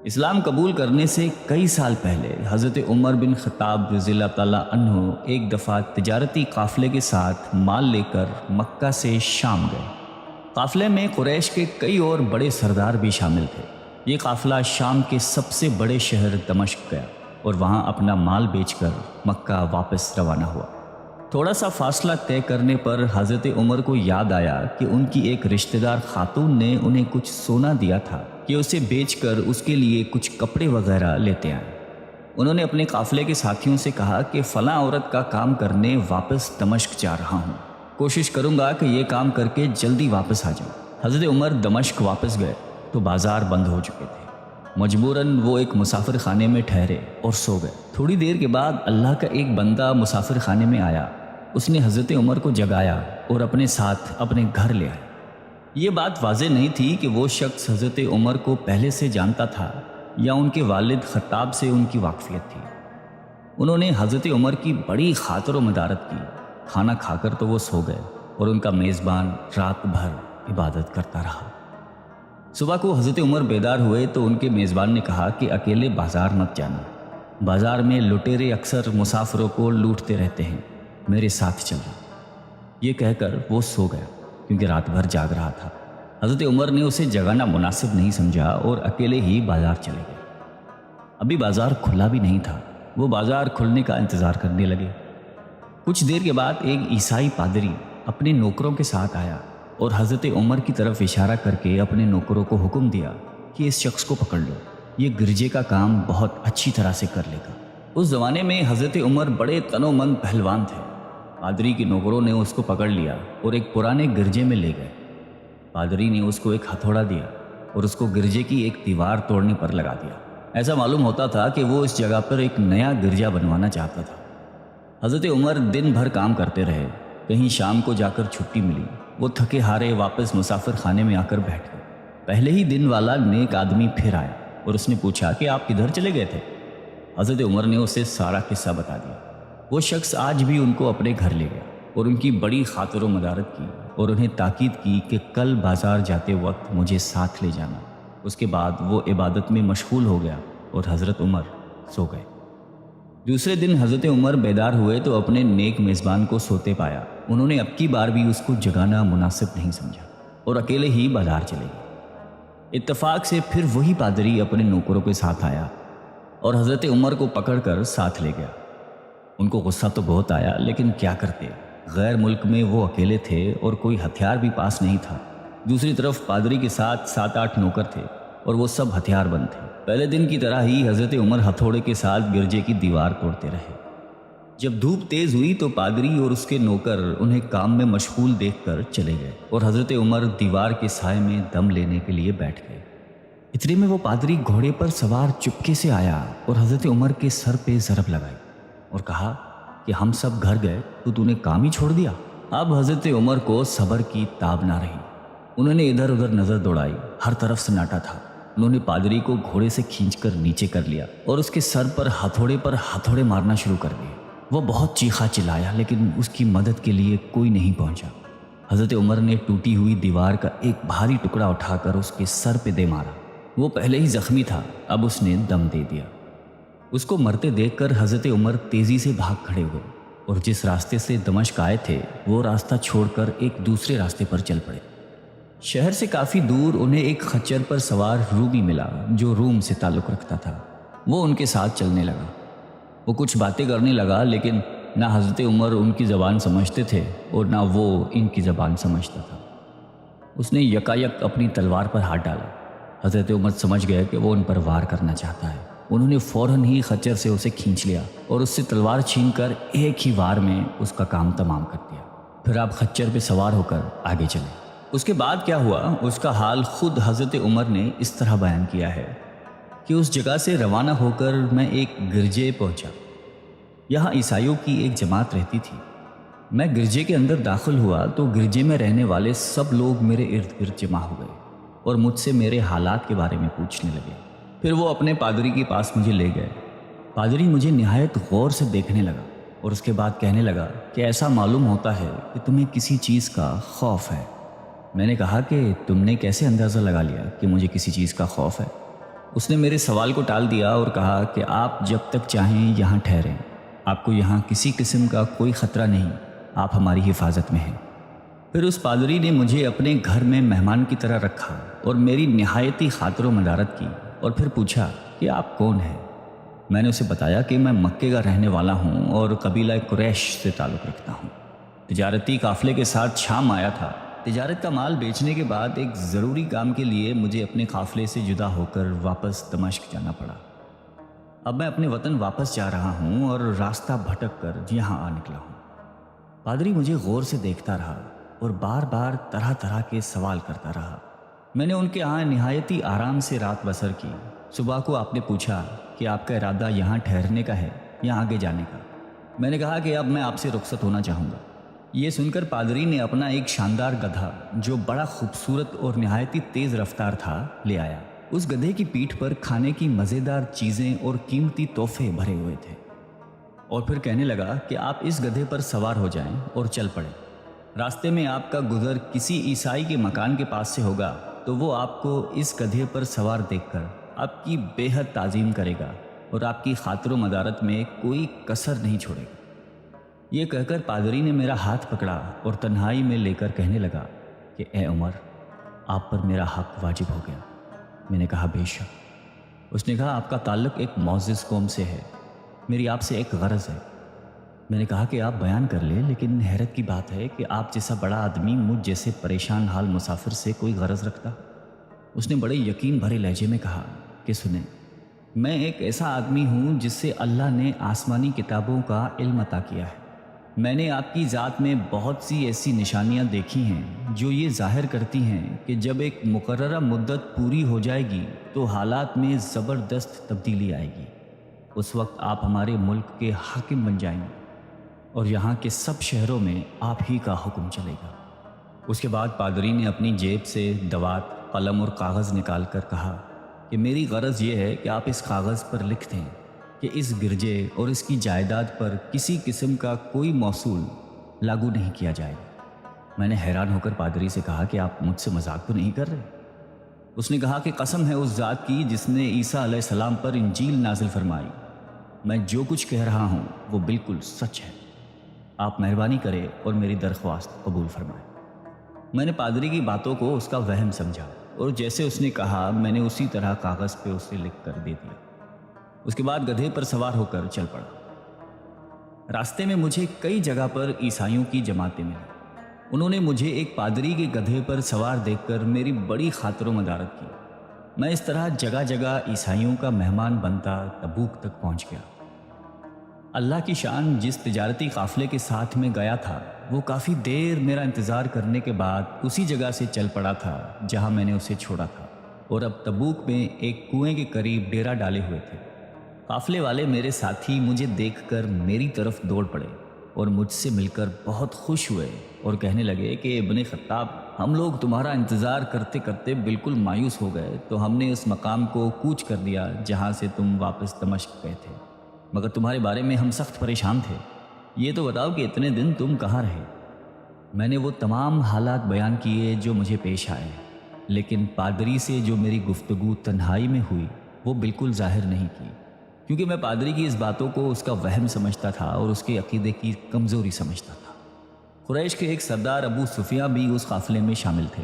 اسلام قبول کرنے سے کئی سال پہلے حضرت عمر بن خطاب رضی اللہ تعالیٰ عنہ ایک دفعہ تجارتی قافلے کے ساتھ مال لے کر مکہ سے شام گئے۔ قافلے میں قریش کے کئی اور بڑے سردار بھی شامل تھے۔ یہ قافلہ شام کے سب سے بڑے شہر دمشق گیا اور وہاں اپنا مال بیچ کر مکہ واپس روانہ ہوا۔ تھوڑا سا فاصلہ طے کرنے پر حضرت عمر کو یاد آیا کہ ان کی ایک رشتہ دار خاتون نے انہیں کچھ سونا دیا تھا کہ اسے بیچ کر اس کے لیے کچھ کپڑے وغیرہ لیتے آئیں۔ انہوں نے اپنے قافلے کے ساتھیوں سے کہا کہ فلاں عورت کا کام کرنے واپس دمشق جا رہا ہوں، کوشش کروں گا کہ یہ کام کر کے جلدی واپس آ جاؤں۔ حضرت عمر دمشق واپس گئے تو بازار بند ہو چکے تھے۔ مجبوراً وہ ایک مسافر خانے میں ٹھہرے اور سو گئے۔ تھوڑی دیر کے بعد اللہ کا ایک بندہ مسافر خانے میں آیا۔ اس نے حضرت عمر کو جگایا اور اپنے ساتھ اپنے گھر لے آیا۔ یہ بات واضح نہیں تھی کہ وہ شخص حضرت عمر کو پہلے سے جانتا تھا یا ان کے والد خطاب سے ان کی واقفیت تھی۔ انہوں نے حضرت عمر کی بڑی خاطر و مدارت کی۔ کھانا کھا کر تو وہ سو گئے اور ان کا میزبان رات بھر عبادت کرتا رہا۔ صبح کو حضرت عمر بیدار ہوئے تو ان کے میزبان نے کہا کہ اکیلے بازار مت جانا، بازار میں لٹیرے اکثر مسافروں کو لوٹتے رہتے ہیں، میرے ساتھ چلنا۔ یہ کہہ کر وہ سو گیا کیونکہ رات بھر جاگ رہا تھا۔ حضرت عمر نے اسے جگانا مناسب نہیں سمجھا اور اکیلے ہی بازار چلے گئے۔ ابھی بازار کھلا بھی نہیں تھا، وہ بازار کھلنے کا انتظار کرنے لگے۔ کچھ دیر کے بعد ایک عیسائی پادری اپنے نوکروں کے ساتھ آیا اور حضرت عمر کی طرف اشارہ کر کے اپنے نوکروں کو حکم دیا کہ اس شخص کو پکڑ لو، یہ گرجے کا کام بہت اچھی طرح سے کر لے گا۔ اس زمانے میں حضرت عمر بڑے تنومند پہلوان تھے۔ پادری کے نوکروں نے اس کو پکڑ لیا اور ایک پرانے گرجے میں لے گئے۔ پادری نے اس کو ایک ہتھوڑا دیا اور اس کو گرجے کی ایک دیوار توڑنے پر لگا دیا۔ ایسا معلوم ہوتا تھا کہ وہ اس جگہ پر ایک نیا گرجا بنوانا چاہتا تھا۔ حضرت عمر دن بھر کام کرتے رہے۔ کہیں شام کو جا کر چھٹی ملی، وہ تھکے ہارے واپس مسافر خانے میں آ کر بیٹھ گئے۔ پہلے ہی دن والا نیک آدمی پھر آیا اور اس نے پوچھا کہ آپ کدھر چلے گئے تھے؟ حضرت عمر نے اسے سارا قصہ بتا دیا۔ وہ شخص آج بھی ان کو اپنے گھر لے گیا اور ان کی بڑی خاطر و مدارت کی اور انہیں تاکید کی کہ کل بازار جاتے وقت مجھے ساتھ لے جانا۔ اس کے بعد وہ عبادت میں مشغول ہو گیا اور حضرت عمر سو گئے۔ دوسرے دن حضرت عمر بیدار ہوئے تو اپنے نیک میزبان کو سوتے پایا۔ انہوں نے اب کی بار بھی اس کو جگانا مناسب نہیں سمجھا اور اکیلے ہی بازار چلے گئے۔ اتفاق سے پھر وہی پادری اپنے نوکروں کے ساتھ آیا اور حضرت عمر کو پکڑ کر ساتھ لے گیا۔ ان کو غصہ تو بہت آیا، لیکن کیا کرتے، غیر ملک میں وہ اکیلے تھے اور کوئی ہتھیار بھی پاس نہیں تھا۔ دوسری طرف پادری کے ساتھ 7-8 نوکر تھے اور وہ سب ہتھیار بند تھے۔ پہلے دن کی طرح ہی حضرت عمر ہتھوڑے کے ساتھ گرجے کی دیوار توڑتے رہے۔ جب دھوپ تیز ہوئی تو پادری اور اس کے نوکر انہیں کام میں مشغول دیکھ کر چلے گئے اور حضرت عمر دیوار کے سائے میں دم لینے کے لیے بیٹھ گئے۔ اتنے میں وہ پادری گھوڑے پر سوار چپکے سے آیا اور حضرت عمر کے سر پہ ضرب لگائی اور کہا کہ ہم سب گھر گئے تو نے کام ہی چھوڑ دیا۔ اب حضرت عمر کو صبر کی تاب نہ رہی۔ انہوں نے ادھر ادھر نظر دوڑائی، ہر طرف سناٹا تھا۔ انہوں نے پادری کو گھوڑے سے کھینچ کر نیچے کر لیا اور اس کے سر پر ہتھوڑے مارنا شروع کر دیے۔ وہ بہت چیخا چلایا لیکن اس کی مدد کے لیے کوئی نہیں پہنچا۔ حضرت عمر نے ٹوٹی ہوئی دیوار کا ایک بھاری ٹکڑا اٹھا کر اس کے سر پہ دے مارا۔ وہ پہلے ہی زخمی تھا، اب اس نے دم دے دیا۔ اس کو مرتے دیکھ کر حضرت عمر تیزی سے بھاگ کھڑے ہوئے اور جس راستے سے دمشق آئے تھے وہ راستہ چھوڑ کر ایک دوسرے راستے پر چل پڑے۔ شہر سے کافی دور انہیں ایک خچر پر سوار رومی ملا جو روم سے تعلق رکھتا تھا۔ وہ ان کے ساتھ چلنے لگا۔ وہ کچھ باتیں کرنے لگا لیکن نہ حضرت عمر ان کی زبان سمجھتے تھے اور نہ وہ ان کی زبان سمجھتا تھا۔ اس نے یکایک اپنی تلوار پر ہاتھ ڈالا۔ حضرت عمر سمجھ گئے کہ وہ ان پر وار کرنا چاہتا ہے۔ انہوں نے فوراً ہی خچر سے اسے کھینچ لیا اور اس سے تلوار چھین کر ایک ہی وار میں اس کا کام تمام کر دیا۔ پھر آپ خچر پہ سوار ہو کر آگے چلے۔ اس کے بعد کیا ہوا اس کا حال خود حضرت عمر نے اس طرح بیان کیا ہے کہ اس جگہ سے روانہ ہو کر میں ایک گرجے پہنچا۔ یہاں عیسائیوں کی ایک جماعت رہتی تھی۔ میں گرجے کے اندر داخل ہوا تو گرجے میں رہنے والے سب لوگ میرے ارد گرد جمع ہو گئے اور مجھ سے میرے حالات کے بارے میں پوچھنے لگے۔ پھر وہ اپنے پادری کے پاس مجھے لے گئے۔ پادری مجھے نہایت غور سے دیکھنے لگا اور اس کے بعد کہنے لگا کہ ایسا معلوم ہوتا ہے کہ تمہیں کسی چیز کا خوف ہے۔ میں نے کہا کہ تم نے کیسے اندازہ لگا لیا کہ مجھے کسی چیز کا خوف ہے؟ اس نے میرے سوال کو ٹال دیا اور کہا کہ آپ جب تک چاہیں یہاں ٹھہریں، آپ کو یہاں کسی قسم کا کوئی خطرہ نہیں، آپ ہماری حفاظت میں ہیں۔ پھر اس پادری نے مجھے اپنے گھر میں مہمان کی طرح رکھا اور میری نہایتی خاطر و مدارت کی، اور پھر پوچھا کہ آپ کون ہیں؟ میں نے اسے بتایا کہ میں مکے کا رہنے والا ہوں اور قبیلہ قریش سے تعلق رکھتا ہوں۔ تجارتی قافلے کے ساتھ شام آیا تھا۔ تجارت کا مال بیچنے کے بعد ایک ضروری کام کے لیے مجھے اپنے قافلے سے جدا ہو کر واپس دمشق جانا پڑا۔ اب میں اپنے وطن واپس جا رہا ہوں اور راستہ بھٹک کر یہاں آ نکلا ہوں۔ پادری مجھے غور سے دیکھتا رہا اور بار بار طرح طرح کے سوال کرتا رہا۔ میں نے ان کے ہاں نہایتی آرام سے رات بسر کی۔ صبح کو آپ نے پوچھا کہ آپ کا ارادہ یہاں ٹھہرنے کا ہے یا آگے جانے کا؟ میں نے کہا کہ اب میں آپ سے رخصت ہونا چاہوں گا۔ یہ سن کر پادری نے اپنا ایک شاندار گدھا جو بڑا خوبصورت اور نہایتی تیز رفتار تھا لے آیا۔ اس گدھے کی پیٹھ پر کھانے کی مزیدار چیزیں اور قیمتی تحفے بھرے ہوئے تھے، اور پھر کہنے لگا کہ آپ اس گدھے پر سوار ہو جائیں اور چل پڑیں۔ راستے میں آپ کا گزر کسی عیسائی کے مکان کے پاس سے ہوگا تو وہ آپ کو اس گدھے پر سوار دیکھ کر آپ کی بے حد تعظیم کرے گا اور آپ کی خاطر و مدارت میں کوئی کسر نہیں چھوڑے گا۔ یہ کہہ کر پادری نے میرا ہاتھ پکڑا اور تنہائی میں لے کر کہنے لگا کہ اے عمر، آپ پر میرا حق واجب ہو گیا۔ میں نے کہا بے شک۔ اس نے کہا آپ کا تعلق ایک معزز قوم سے ہے، میری آپ سے ایک غرض ہے۔ میں نے کہا کہ آپ بیان کر لیں، لیکن حیرت کی بات ہے کہ آپ جیسا بڑا آدمی مجھ جیسے پریشان حال مسافر سے کوئی غرض رکھتا۔ اس نے بڑے یقین بھرے لہجے میں کہا کہ سنیں، میں ایک ایسا آدمی ہوں جس سے اللہ نے آسمانی کتابوں کا علم عطا کیا ہے۔ میں نے آپ کی ذات میں بہت سی ایسی نشانیاں دیکھی ہیں جو یہ ظاہر کرتی ہیں کہ جب ایک مقررہ مدت پوری ہو جائے گی تو حالات میں زبردست تبدیلی آئے گی۔ اس وقت آپ ہمارے ملک کے حاکم بن جائیں گے اور یہاں کے سب شہروں میں آپ ہی کا حکم چلے گا۔ اس کے بعد پادری نے اپنی جیب سے دوات، قلم اور کاغذ نکال کر کہا کہ میری غرض یہ ہے کہ آپ اس کاغذ پر لکھ دیں کہ اس گرجے اور اس کی جائیداد پر کسی قسم کا کوئی موصول لاگو نہیں کیا جائے گا۔ میں نے حیران ہو کر پادری سے کہا کہ آپ مجھ سے مذاق تو نہیں کر رہے؟ اس نے کہا کہ قسم ہے اس ذات کی جس نے عیسیٰ علیہ السلام پر انجیل نازل فرمائی، میں جو کچھ کہہ رہا ہوں وہ بالکل سچ ہے۔ آپ مہربانی کریں اور میری درخواست قبول فرمائیں۔ میں نے پادری کی باتوں کو اس کا وہم سمجھا اور جیسے اس نے کہا میں نے اسی طرح کاغذ پہ اسے لکھ کر دے دیا۔ اس کے بعد گدھے پر سوار ہو کر چل پڑا۔ راستے میں مجھے کئی جگہ پر عیسائیوں کی جماعتیں ملی۔ انہوں نے مجھے ایک پادری کے گدھے پر سوار دیکھ کر میری بڑی خاطر و مدارت کی۔ میں اس طرح جگہ جگہ عیسائیوں کا مہمان بنتا تبوک تک پہنچ گیا۔ اللہ کی شان، جس تجارتی قافلے کے ساتھ میں گیا تھا وہ کافی دیر میرا انتظار کرنے کے بعد اسی جگہ سے چل پڑا تھا جہاں میں نے اسے چھوڑا تھا، اور اب تبوک میں ایک کنویں کے قریب ڈیرا ڈالے ہوئے تھے۔ قافلے والے میرے ساتھی مجھے دیکھ کر میری طرف دوڑ پڑے اور مجھ سے مل کر بہت خوش ہوئے اور کہنے لگے کہ ابن خطاب، ہم لوگ تمہارا انتظار کرتے کرتے بالکل مایوس ہو گئے تو ہم نے اس مقام کو کوچ کر دیا جہاں سے تم واپس دمشق گئے تھے، مگر تمہارے بارے میں ہم سخت پریشان تھے۔ یہ تو بتاؤ کہ اتنے دن تم کہاں رہے؟ میں نے وہ تمام حالات بیان کیے جو مجھے پیش آئے، لیکن پادری سے جو میری گفتگو تنہائی میں ہوئی وہ بالکل ظاہر نہیں کی، کیونکہ میں پادری کی اس باتوں کو اس کا وہم سمجھتا تھا اور اس کے عقیدے کی کمزوری سمجھتا تھا۔ قریش کے ایک سردار ابو سفیان بھی اس قافلے میں شامل تھے۔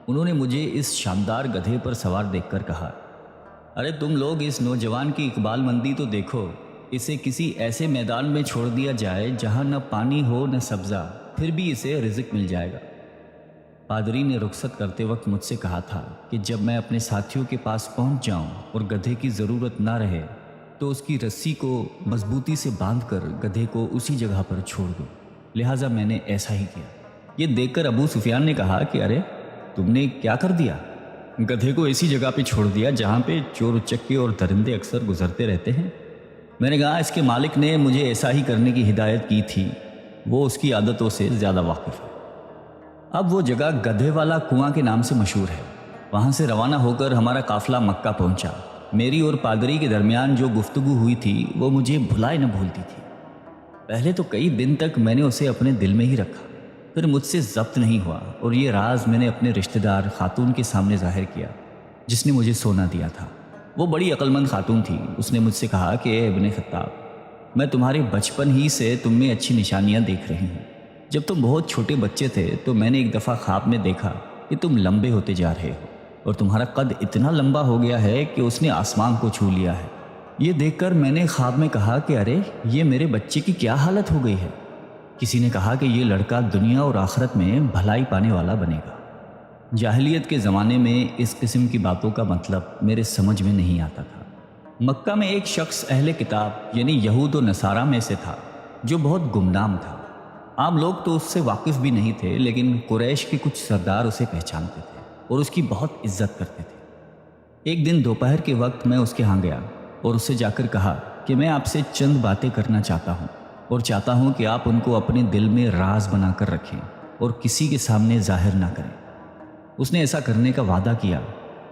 انہوں نے مجھے اس شاندار گدھے پر سوار دیکھ کر کہا، ارے تم لوگ اس نوجوان کی اقبال مندی تو دیکھو، اسے کسی ایسے میدان میں چھوڑ دیا جائے جہاں نہ پانی ہو نہ سبزہ، پھر بھی اسے رزق مل جائے گا۔ پادری نے رخصت کرتے وقت مجھ سے کہا تھا کہ جب میں اپنے ساتھیوں کے پاس پہنچ جاؤں اور گدھے کی ضرورت نہ رہے تو اس کی رسی کو مضبوطی سے باندھ کر گدھے کو اسی جگہ پر چھوڑ دو، لہٰذا میں نے ایسا ہی کیا۔ یہ دیکھ کر ابو سفیان نے کہا کہ ارے تم نے کیا کر دیا؟ گدھے کو ایسی جگہ پہ چھوڑ دیا جہاں پہ چور اچکے اور درندے اکثر گزرتے رہتے ہیں۔ میں نے کہا اس کے مالک نے مجھے ایسا ہی کرنے کی ہدایت کی تھی، وہ اس کی عادتوں سے زیادہ واقف ہے۔ اب وہ جگہ گدھے والا کنواں کے نام سے مشہور ہے۔ وہاں سے روانہ ہو کر ہمارا قافلہ مکہ پہنچا۔ میری اور پادری کے درمیان جو گفتگو ہوئی تھی وہ مجھے بھلائے نہ بھولتی تھی۔ پہلے تو کئی دن تک میں نے اسے اپنے دل میں ہی رکھا، پھر مجھ سے ضبط نہیں ہوا اور یہ راز میں نے اپنے رشتہ دار خاتون کے سامنے ظاہر کیا جس نے مجھے سونا دیا تھا۔ وہ بڑی عقلمند خاتون تھی. اس نے مجھ سے کہا کہ اے ابن خطاب، میں تمہارے بچپن ہی سے تم میں اچھی نشانیاں دیکھ رہی ہوں. جب تم بہت چھوٹے بچے تھے تو میں نے ایک دفعہ خواب میں دیکھا کہ تم لمبے ہوتے جا رہے ہو اور تمہارا قد اتنا لمبا ہو گیا ہے کہ اس نے آسمان کو چھو لیا ہے. یہ دیکھ کر میں نے خواب میں کہا کہ ارے یہ میرے بچے کی کیا حالت ہو گئی ہے. کسی نے کہا کہ یہ لڑکا دنیا اور آخرت میں بھلائی پانے والا بنے گا. جاہلیت کے زمانے میں اس قسم کی باتوں کا مطلب میرے سمجھ میں نہیں آتا تھا. مکہ میں ایک شخص اہل کتاب یعنی یہود و نصارہ میں سے تھا جو بہت گمنام تھا. عام لوگ تو اس سے واقف بھی نہیں تھے، لیکن قریش کے کچھ سردار اسے پہچانتے تھے اور اس کی بہت عزت کرتے تھے. ایک دن دوپہر کے وقت میں اس کے ہاں گیا اور اسے جا کر کہا کہ میں آپ سے چند باتیں کرنا چاہتا ہوں اور چاہتا ہوں کہ آپ ان کو اپنے دل میں راز بنا کر رکھیں اور کسی کے سامنے ظاہر نہ کریں. اس نے ایسا کرنے کا وعدہ کیا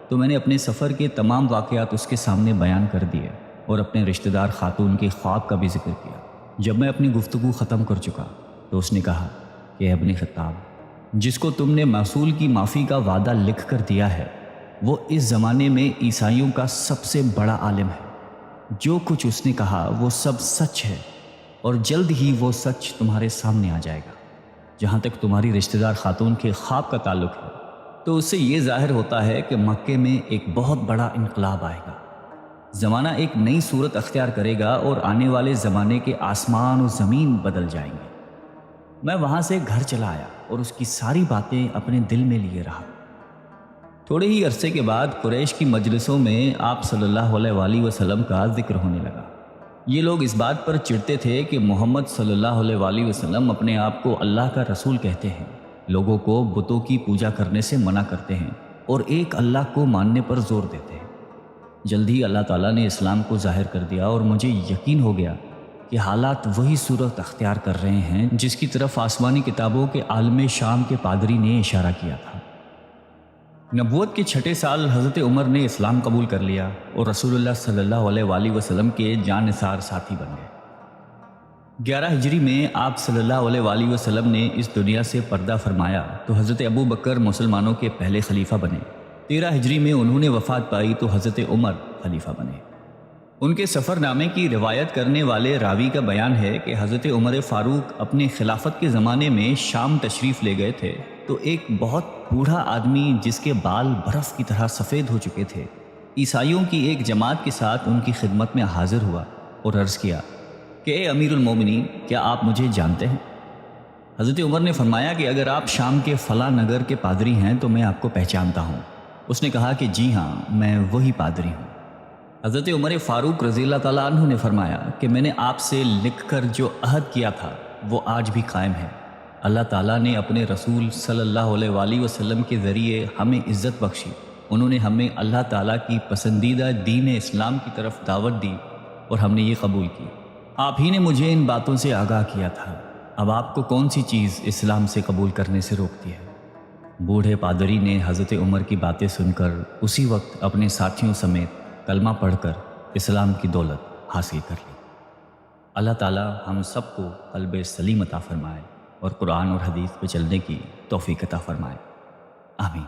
تو میں نے اپنے سفر کے تمام واقعات اس کے سامنے بیان کر دیے اور اپنے رشتہ دار خاتون کے خواب کا بھی ذکر کیا. جب میں اپنی گفتگو ختم کر چکا تو اس نے کہا کہ ابن خطاب، جس کو تم نے موصول کی معافی کا وعدہ لکھ کر دیا ہے وہ اس زمانے میں عیسائیوں کا سب سے بڑا عالم ہے. جو کچھ اس نے کہا وہ سب سچ ہے اور جلد ہی وہ سچ تمہارے سامنے آ جائے گا. جہاں تک تمہاری رشتہ دار خاتون کے خواب کا تعلق ہے تو اس سے یہ ظاہر ہوتا ہے کہ مکے میں ایک بہت بڑا انقلاب آئے گا. زمانہ ایک نئی صورت اختیار کرے گا اور آنے والے زمانے کے آسمان و زمین بدل جائیں گے. میں وہاں سے گھر چلا آیا اور اس کی ساری باتیں اپنے دل میں لیے رہا. تھوڑے ہی عرصے کے بعد قریش کی مجلسوں میں آپ صلی اللہ علیہ وآلہ وسلم کا ذکر ہونے لگا. یہ لوگ اس بات پر چڑھتے تھے کہ محمد صلی اللہ علیہ وآلہ وسلم اپنے آپ کو اللہ کا رسول کہتے ہیں، لوگوں کو بتوں کی پوجا کرنے سے منع کرتے ہیں اور ایک اللہ کو ماننے پر زور دیتے ہیں. جلد ہی اللہ تعالیٰ نے اسلام کو ظاہر کر دیا اور مجھے یقین ہو گیا کہ حالات وہی صورت اختیار کر رہے ہیں جس کی طرف آسمانی کتابوں کے عالم شام کے پادری نے اشارہ کیا تھا. نبوت کے 6 سال حضرت عمر نے اسلام قبول کر لیا اور رسول اللہ صلی اللہ علیہ وآلہ وسلم کے جان نثار ساتھی بن گئے. 11 ہجری میں آپ صلی اللہ علیہ وآلہ وسلم نے اس دنیا سے پردہ فرمایا تو حضرت ابو بکر مسلمانوں کے پہلے خلیفہ بنے. 13 ہجری میں انہوں نے وفات پائی تو حضرت عمر خلیفہ بنے. ان کے سفر نامے کی روایت کرنے والے راوی کا بیان ہے کہ حضرت عمر فاروق اپنے خلافت کے زمانے میں شام تشریف لے گئے تھے تو ایک بہت بوڑھا آدمی جس کے بال برف کی طرح سفید ہو چکے تھے عیسائیوں کی ایک جماعت کے ساتھ ان کی خدمت میں حاضر ہوا اور عرض کیا کہ اے امیر المومنین، کیا آپ مجھے جانتے ہیں؟ حضرت عمر نے فرمایا کہ اگر آپ شام کے فلاں نگر کے پادری ہیں تو میں آپ کو پہچانتا ہوں. اس نے کہا کہ جی ہاں، میں وہی پادری ہوں. حضرت عمر فاروق رضی اللہ تعالیٰ عنہ نے فرمایا کہ میں نے آپ سے لکھ کر جو عہد کیا تھا وہ آج بھی قائم ہے. اللہ تعالیٰ نے اپنے رسول صلی اللہ علیہ وآلہ وسلم کے ذریعے ہمیں عزت بخشی. انہوں نے ہمیں اللہ تعالیٰ کی پسندیدہ دین اسلام کی طرف دعوت دی اور ہم نے یہ قبول کی. آپ ہی نے مجھے ان باتوں سے آگاہ کیا تھا. اب آپ کو کون سی چیز اسلام سے قبول کرنے سے روکتی ہے؟ بوڑھے پادری نے حضرت عمر کی باتیں سن کر اسی وقت اپنے ساتھیوں سمیت کلمہ پڑھ کر اسلام کی دولت حاصل کر لی. اللہ تعالیٰ ہم سب کو قلب سلیم عطا فرمائے اور قرآن اور حدیث پہ چلنے کی توفیق عطا فرمائے. آمین.